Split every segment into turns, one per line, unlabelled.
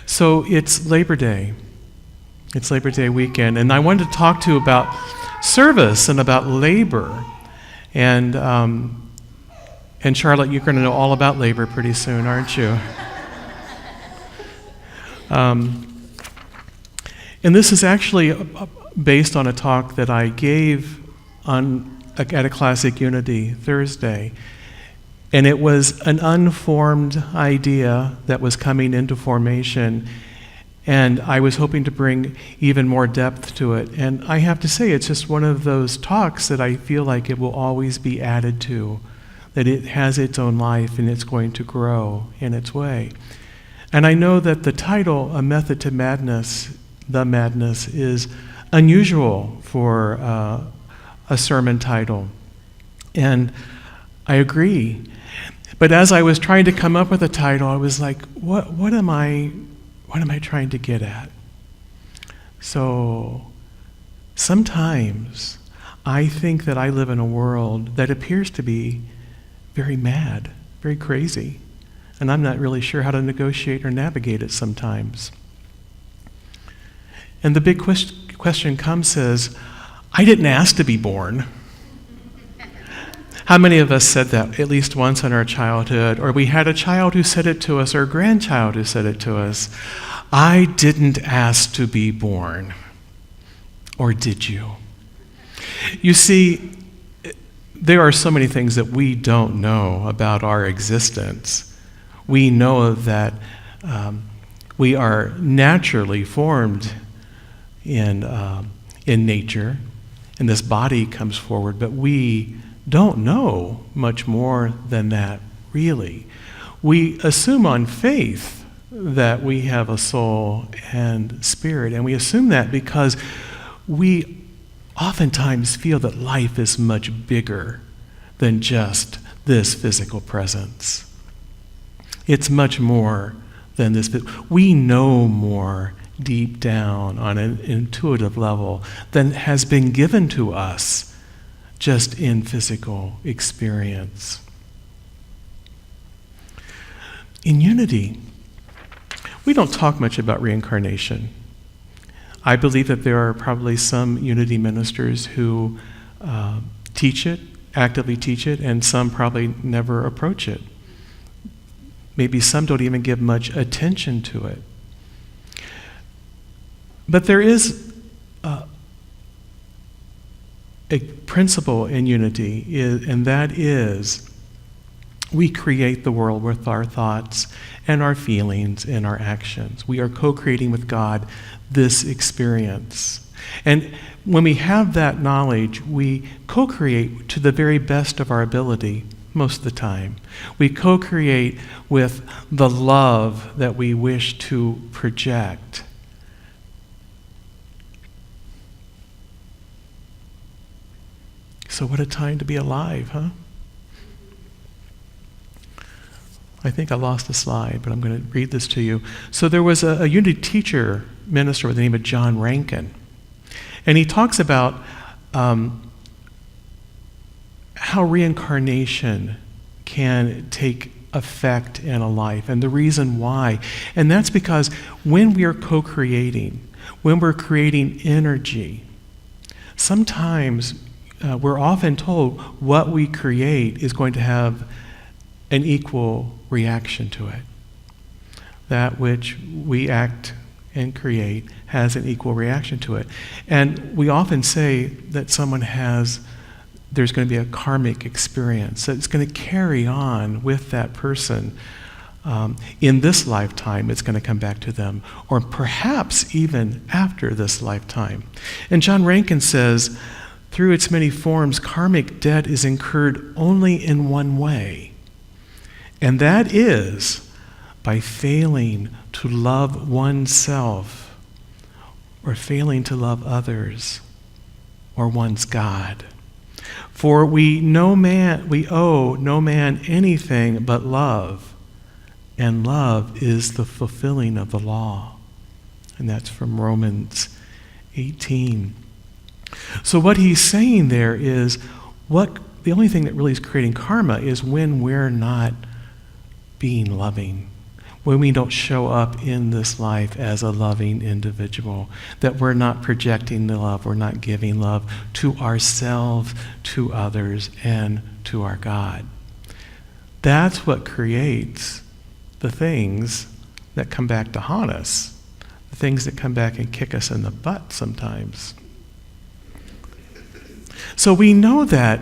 So it's Labor Day. It's Labor Day weekend, and I wanted to talk to you about service and about labor. And Charlotte, you're going to know all about labor pretty soon, aren't you? And this is actually based on a talk that I gave at a Classic Unity Thursday. And it was an unformed idea that was coming into formation, and I was hoping to bring even more depth to it. And I have to say, it's just one of those talks that I feel like it will always be added to, that it has its own life and it's going to grow in its way. And I know that the title, A Method to Madness, The Madness, is unusual for a sermon title. And I agree. But as I was trying to come up with a title, I was like, what am I trying to get at? So sometimes I think that I live in a world that appears to be very mad, very crazy, and I'm not really sure how to negotiate or navigate it sometimes. And the big question comes is, I didn't ask to be born. How many of us said that at least once in our childhood, or we had a child who said it to us, or a grandchild who said it to us? I didn't ask to be born. Or did you? You see, there are so many things that we don't know about our existence. We know that we are naturally formed in nature, and this body comes forward, but we don't know much more than that, really. We assume on faith that we have a soul and spirit, and we assume that because we oftentimes feel that life is much bigger than just this physical presence. It's much more than this. We know more deep down on an intuitive level than has been given to us just in physical experience. In Unity, we don't talk much about reincarnation. I believe that there are probably some Unity ministers who teach it, actively teach it, and some probably never approach it. Maybe some don't even give much attention to it. But there is a principle in Unity, and that is we create the world with our thoughts and our feelings and our actions. We are co-creating with God this experience. And when we have that knowledge, we co-create to the very best of our ability most of the time. We co-create with the love that we wish to project. So what a time to be alive, huh? I think I lost a slide, but I'm going to read this to you. So there was a Unity teacher, minister with the name of John Rankin, and he talks about how reincarnation can take effect in a life, and the reason why. And that's because when we are co-creating, when we're creating energy, sometimes we're often told what we create is going to have an equal reaction to it. That which we act and create has an equal reaction to it. And we often say that there's going to be a karmic experience that's going to carry on with that person. In this lifetime, it's going to come back to them, or perhaps even after this lifetime. And John Rankin says, through its many forms, karmic debt is incurred only in one way, and that is by failing to love oneself, or failing to love others, or one's God. For we owe no man anything but love, and love is the fulfilling of the law. And that's from Romans 18. So what he's saying there is, the only thing that really is creating karma is when we're not being loving, when we don't show up in this life as a loving individual, that we're not projecting the love, we're not giving love to ourselves, to others, and to our God. That's what creates the things that come back to haunt us, the things that come back and kick us in the butt sometimes. So we know that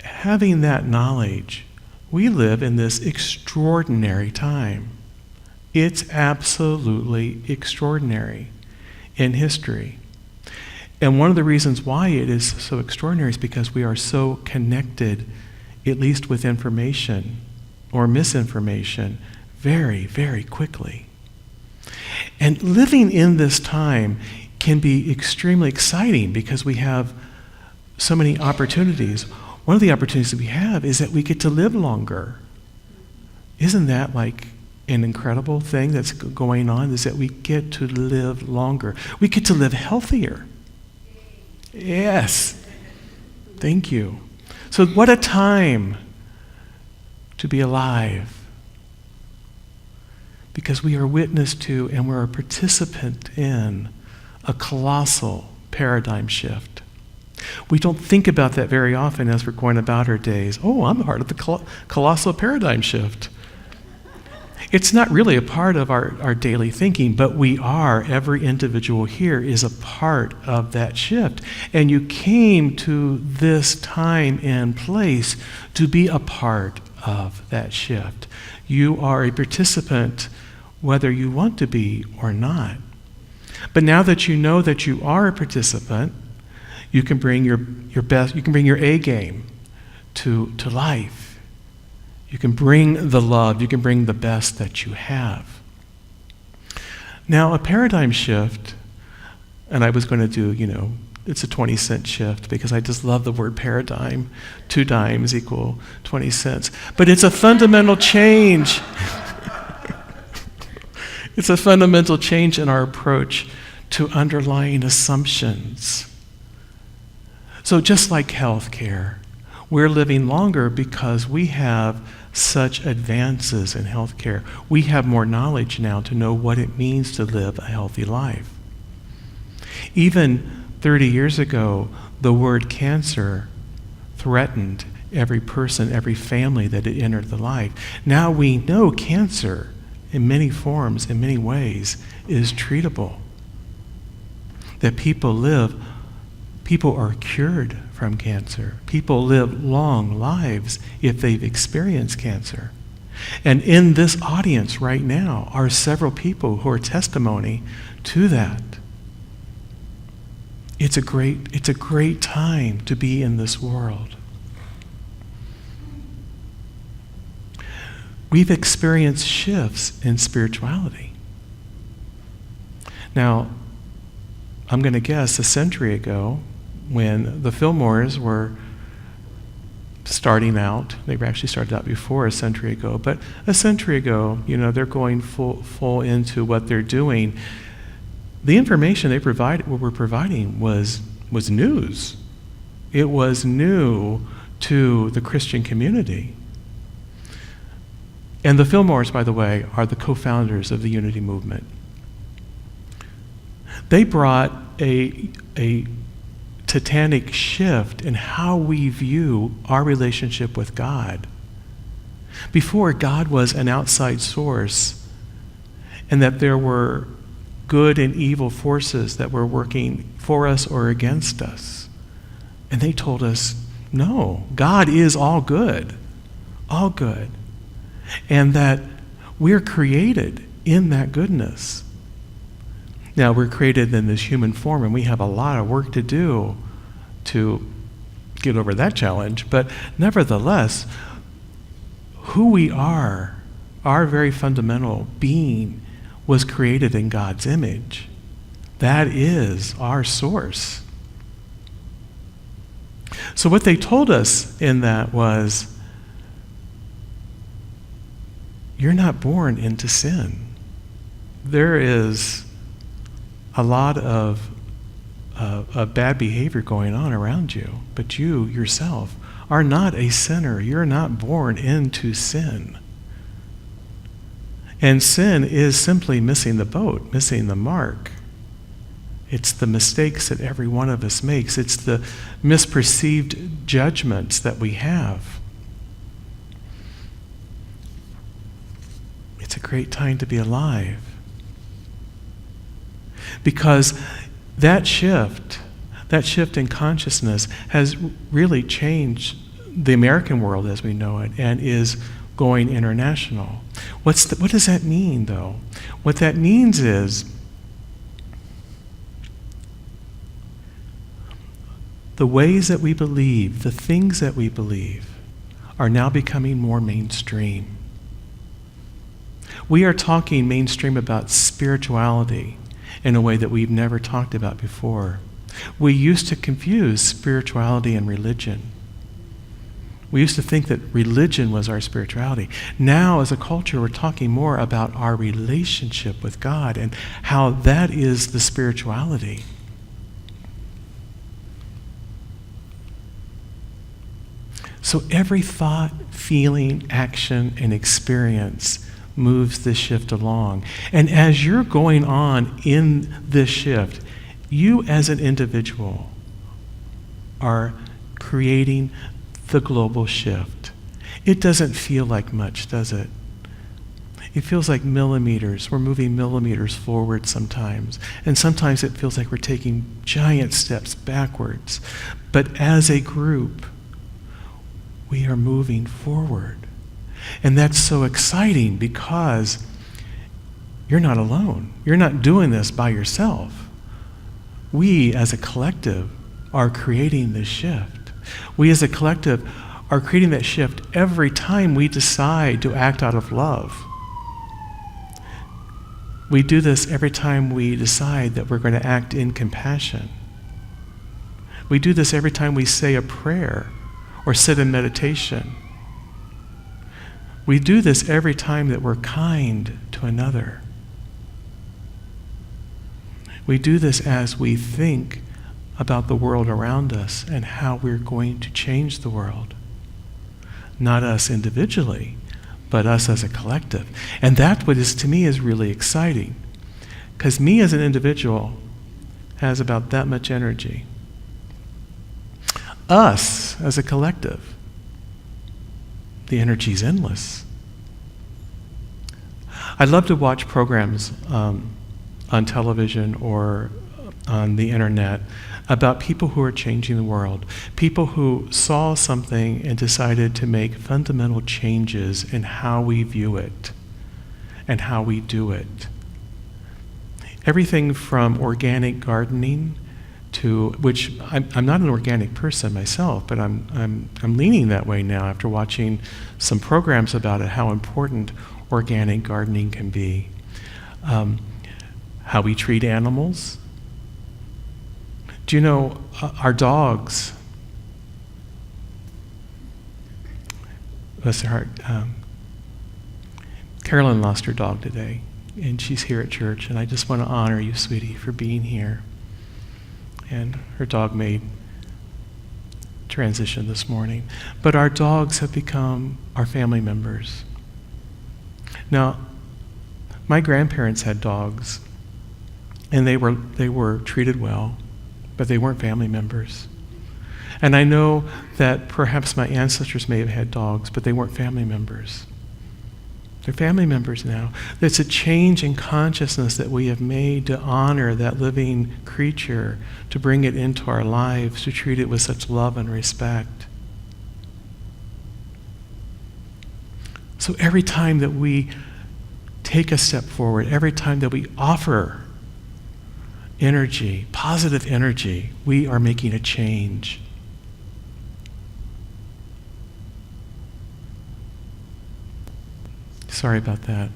having that knowledge, we live in this extraordinary time. It's absolutely extraordinary in history. And one of the reasons why it is so extraordinary is because we are so connected, at least with information or misinformation, very, very quickly. And living in this time can be extremely exciting because we have so many opportunities. One of the opportunities that we have is that we get to live longer. Isn't that like an incredible thing that's going on? Is that we get to live longer. We get to live healthier. Yes. Thank you. So what a time to be alive. Because we are witness to and we're a participant in a colossal paradigm shift. We don't think about that very often as we're going about our days. Oh, I'm part of the colossal paradigm shift. It's not really a part of our daily thinking, but we are. Every individual here is a part of that shift. And you came to this time and place to be a part of that shift. You are a participant whether you want to be or not. But now that you know that you are a participant, you can bring your best, you can bring your A game to life. You can bring the love, you can bring the best that you have. Now, a paradigm shift, and I was going to do, it's a 20-cent shift because I just love the word paradigm. 2 dimes equal 20 cents. But it's a fundamental change. It's a fundamental change in our approach to underlying assumptions. So just like healthcare, we're living longer because we have such advances in healthcare. We have more knowledge now to know what it means to live a healthy life. Even 30 years ago, the word cancer threatened every person, every family that it entered the life. Now we know cancer in many forms, in many ways, is treatable. That people are cured from cancer. People live long lives if they've experienced cancer. And in this audience right now are several people who are testimony to that. It's a great time to be in this world. We've experienced shifts in spirituality. Now, I'm going to guess a century ago, when the Fillmores were starting out, they actually started out before a century ago, but a century ago, they're going full into what they're doing. The information they were providing was news. It was new to the Christian community. And the Fillmores, by the way, are the co-founders of the Unity movement. They brought a titanic shift in how we view our relationship with God. Before, God was an outside source, and that there were good and evil forces that were working for us or against us. And they told us, no, God is all good, and that we're created in that goodness. Now, we're created in this human form, and we have a lot of work to do to get over that challenge. But nevertheless, who we are, our very fundamental being, was created in God's image. That is our source. So what they told us in that was, you're not born into sin. There is a lot of bad behavior going on around you, but you yourself are not a sinner. You're not born into sin. And sin is simply missing the boat, missing the mark. It's the mistakes that every one of us makes. It's the misperceived judgments that we have. It's a great time to be alive. Because that shift in consciousness has really changed the American world as we know it and is going international. What does that mean, though? What that means is the ways that we believe, the things that we believe, are now becoming more mainstream. We are talking mainstream about spirituality in a way that we've never talked about before. We used to confuse spirituality and religion. We used to think that religion was our spirituality. Now, as a culture, we're talking more about our relationship with God and how that is the spirituality. So every thought, feeling, action, and experience moves this shift along. And as you're going on in this shift, you as an individual are creating the global shift. It doesn't feel like much, does it? It feels like millimeters. We're moving millimeters forward sometimes. And sometimes it feels like we're taking giant steps backwards. But as a group, we are moving forward. And that's so exciting because you're not alone. You're not doing this by yourself. We as a collective are creating this shift. We as a collective are creating that shift every time we decide to act out of love. We do this every time we decide that we're going to act in compassion. We do this every time we say a prayer or sit in meditation. We do this every time that we're kind to another. We do this as we think about the world around us and how we're going to change the world. Not us individually, but us as a collective. And that what is, to me, is really exciting. Because me as an individual has about that much energy. Us as a collective, the energy's endless. I love to watch programs on television or on the internet about people who are changing the world, people who saw something and decided to make fundamental changes in how we view it and how we do it. Everything from organic gardening to, which I'm not an organic person myself, but I'm leaning that way now after watching some programs about it, how important organic gardening can be. How we treat animals. Do you know our dogs, bless her heart, Carolyn lost her dog today, and she's here at church, and I just want to honor you, sweetie, for being here. And her dog made transition this morning. But our dogs have become our family members. Now, my grandparents had dogs, and they were treated well, but they weren't family members. And I know that perhaps my ancestors may have had dogs, but they weren't family members. They're family members now. It's a change in consciousness that we have made to honor that living creature, to bring it into our lives, to treat it with such love and respect. So every time that we take a step forward, every time that we offer energy, positive energy, we are making a change. Sorry about that.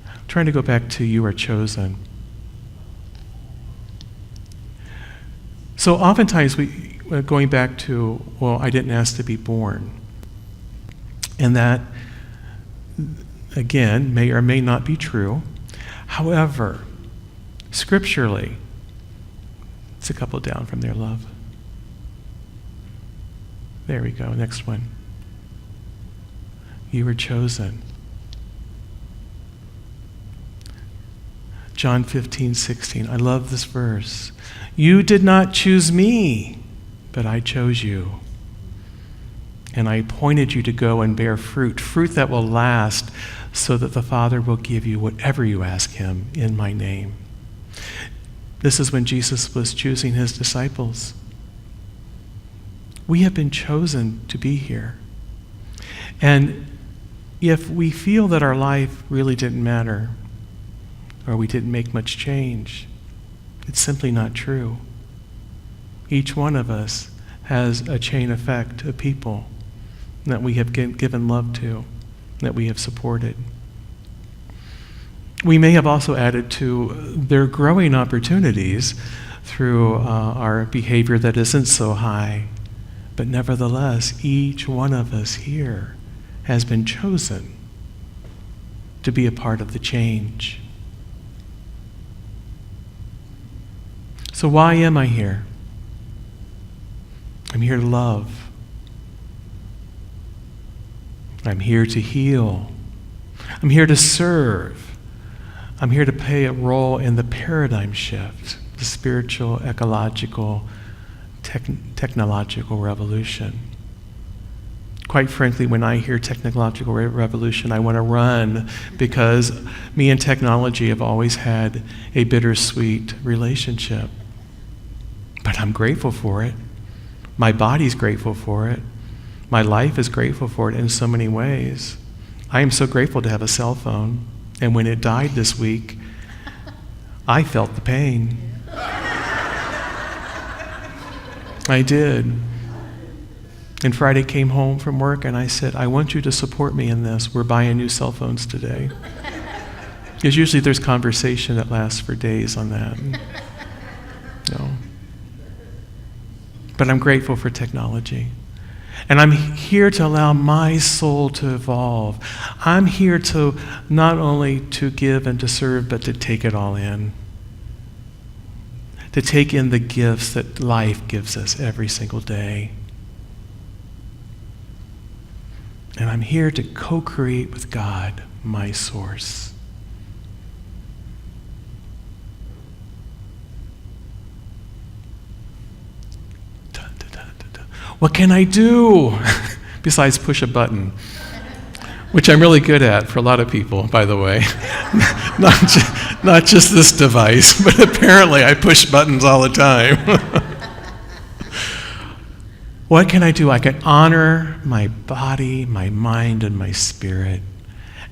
I'm trying to go back to you are chosen. So oftentimes going back to, well, I didn't ask to be born. And that, again, may or may not be true. However, scripturally, it's a couple down from there, love. There we go, next one. You were chosen. John 15:16. I love this verse. You did not choose me, but I chose you. And I appointed you to go and bear fruit, fruit that will last, so that the Father will give you whatever you ask him in my name. This is when Jesus was choosing his disciples. We have been chosen to be here. And if we feel that our life really didn't matter, or we didn't make much change, it's simply not true. Each one of us has a chain effect of people that we have given love to, that we have supported. We may have also added to their growing opportunities through our behavior that isn't so high, but nevertheless, each one of us here has been chosen to be a part of the change. So why am I here? I'm here to love. I'm here to heal. I'm here to serve. I'm here to play a role in the paradigm shift, the spiritual, ecological, technological revolution. Quite frankly, when I hear technological revolution, I want to run, because me and technology have always had a bittersweet relationship. But I'm grateful for it. My body's grateful for it. My life is grateful for it in so many ways. I am so grateful to have a cell phone. And when it died this week, I felt the pain. I did. And Friday came home from work and I said, I want you to support me in this. We're buying new cell phones today. Because usually there's conversation that lasts for days on that. No. But I'm grateful for technology. And I'm here to allow my soul to evolve. I'm here to not only to give and to serve, but to take it all in. To take in the gifts that life gives us every single day. And I'm here to co-create with God, my source. What can I do besides push a button? Which I'm really good at for a lot of people, by the way. not just this device, but apparently I push buttons all the time. What can I do? I can honor my body, my mind, and my spirit.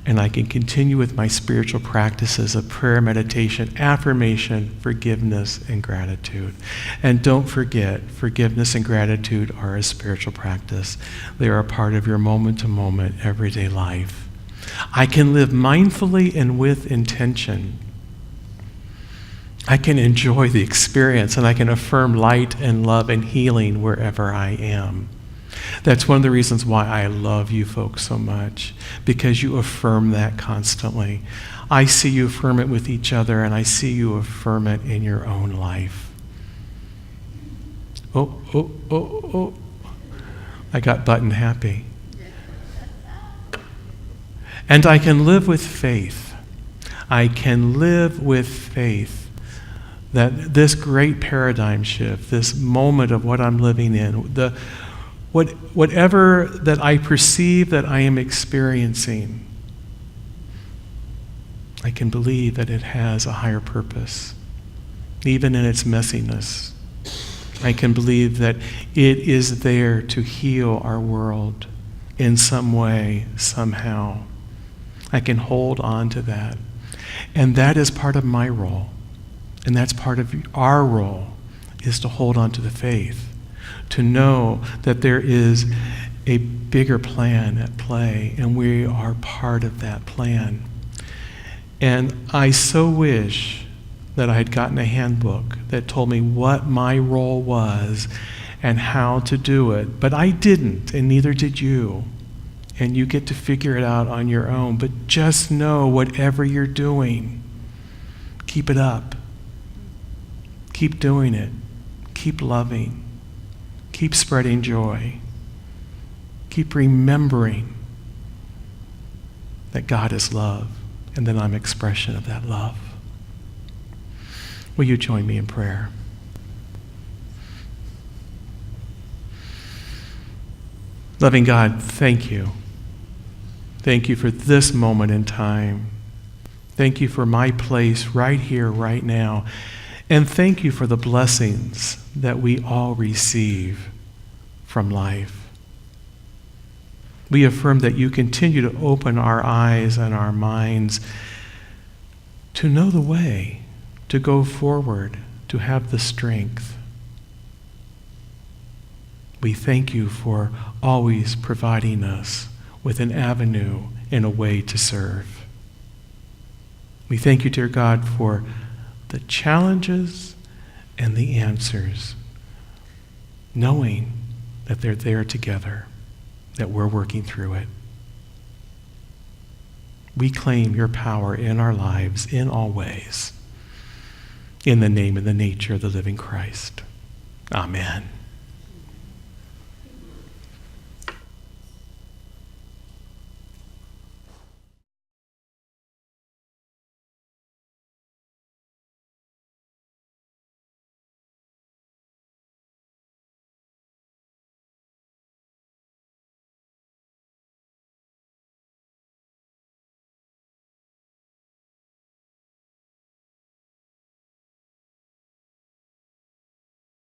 And I can continue with my spiritual practices of prayer, meditation, affirmation, forgiveness, and gratitude. And don't forget, forgiveness and gratitude are a spiritual practice. They are a part of your moment-to-moment, everyday life. I can live mindfully and with intention. I can enjoy the experience, and I can affirm light and love and healing wherever I am. That's one of the reasons why I love you folks so much, because you affirm that constantly. I see you affirm it with each other, and I see you affirm it in your own life. Oh. I got button happy. And I can live with faith. I can live with faith that this great paradigm shift, this moment of what I'm living in, whatever that I perceive that I am experiencing, I can believe that it has a higher purpose, even in its messiness. I can believe that it is there to heal our world in some way, somehow. I can hold on to that. And that is part of my role. And that's part of our role, is to hold on to the faith. To know that there is a bigger plan at play, and we are part of that plan. And I so wish that I had gotten a handbook that told me what my role was and how to do it, but I didn't, and neither did you. And you get to figure it out on your own, but just know whatever you're doing, keep it up. Keep doing it. Keep loving. Keep spreading joy. Keep remembering that God is love and that I'm an expression of that love. Will you join me in prayer? Loving God, thank you. Thank you for this moment in time. Thank you for my place right here, right now. And thank you for the blessings that we all receive from life. We affirm that you continue to open our eyes and our minds to know the way, to go forward, to have the strength. We thank you for always providing us with an avenue and a way to serve. We thank you, dear God, for the challenges and the answers, knowing that they're there together, that we're working through it. We claim your power in our lives in all ways. In the name and the nature of the living Christ. Amen.